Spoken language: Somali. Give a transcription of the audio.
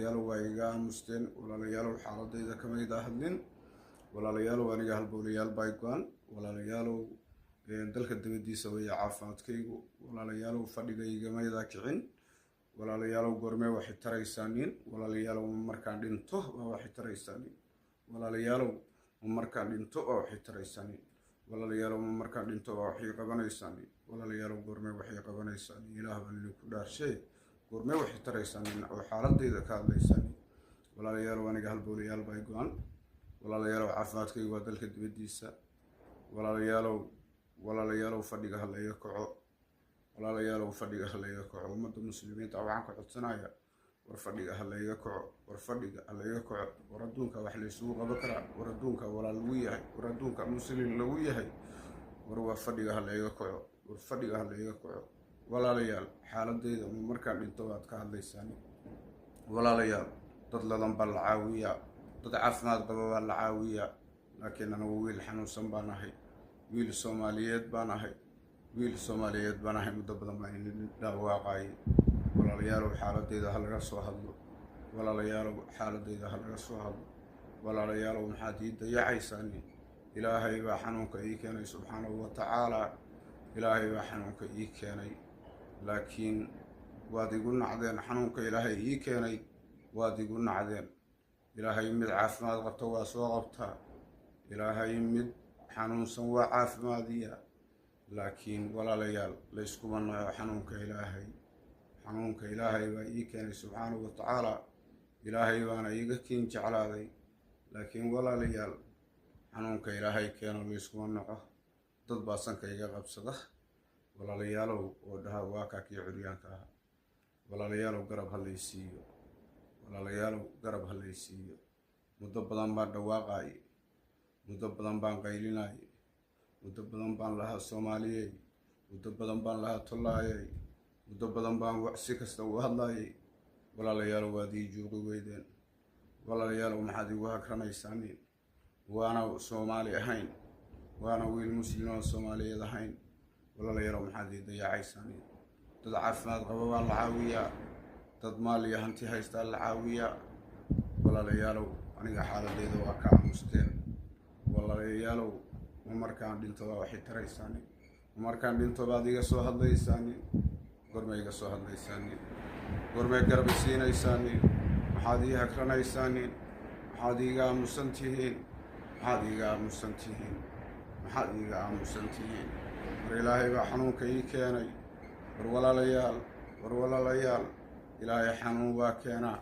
yalo waa iga aamusteen walaalayaal xaaladayda kama ida hadlin walaalayaal aniga halbowlayaal bay go'an walaalayaal dalka dibadiisa way caafimaadkaygu walaalayaal fadhigayga ma ida kicin walaalayaal goormee waxay taraysaanin walaalayaal markaan dhinto waxay taraysaanin walaalayaal markaan dhinto waxay taraysaanin walaalayaal markaan dhinto waxay qabanaysaani walaalayaal goormee waxay qabanaysaani ilaah baan ku dhaarshay goormee waxay taraysaanin oo xaaladayda ka hadlaysaani walaalayaal aniga halbowlayaal bay go'an walaalayaal caafimaadkaygu waa dalka dibadiisa walaalayaal fadhiga haleeyo kaco walaalayaal fadhiga haleeyo kaco ummadda muslimiinta waxaan ka codsanaya war fadhiga haleeyo kaco war fadhiga haleeyo kaco war adduunka wax la isugu qaban karaa war adduunka walaal lagu yahay war adduunka muslim lagu yahay war waa fadhiga haleeyo kaco war fadhiga haleeyo kaco walaalayaal xaaladayda markaan dhinto waad ka hadlaysaan walaalayaal dad ladan baa la caawiyaa dad caafimaad qaba baa la caawiyaa laakiin anigu wiil xanuunsan baan ahay wiil Soomaaliyeed baan ahay muddo badan baan dhaawacay walaalayaal xaaladayda hal laga soo hadlo walaalayaal xaaladayda hal laga soo hadlo walaalayaal maxaad ii dayacaysaan ilaahay baa xanuunka ii keenay subxaanahu wa ta'aala ilaahay baa xanuunka ii keenay laakiin waad igu nacdeen xanuunka ilaahay ii keenay waad igu nacdeen ilaahay mid caafimaad qabta waa soo qabtaa ilaahay mid xanuunsan waa caafimaadiya laakiin walaalayaal la isku manayo xanuunka ilaahay baa ii keenay subxaanahu wa ta'aala ilaahay baana iga keen jeclaaday laakiin walaalayaal xanuunka ilaahay keeno la isku manaco dad baa sanka iga qabsada walaalayaal oo dhaha waa ka kii curyaanka ah walaalayaal garab halaysiiyo muddo badan baan dhawaaqay muddo badan baan qaylinay muddo badan baan lahaa Soomaaliyeey muddo badan baan lahaa Tolaayay muddo badan baan si kasta u hadlayay walaalayaal waad ii joogi weydeen walaalayaal maxaad igu hakranaysaan waana Soomaali ahayn waana wiil muslim oo Soomaaliyeed ahayn walaalayaal maxaad ii dayacaysaan dad caafimaad qaba baa la caawiyaa dad maal iyo hanti haysta la caawiyaa walaalayaal aniga xaaladayda waa ka aamusteen walaalayaal markaan dhinto waxay taraysaan markaan dhinto baad iga soo hadlaysaan goormee iga soo hadlaysaan goormee garab siinaysaan maxaad ii hakranaysaan maxaad iga aamusantihiin war ilaahay baa xanuunka ii keenay war walaalayaal ilaahay xanuun waa keenaa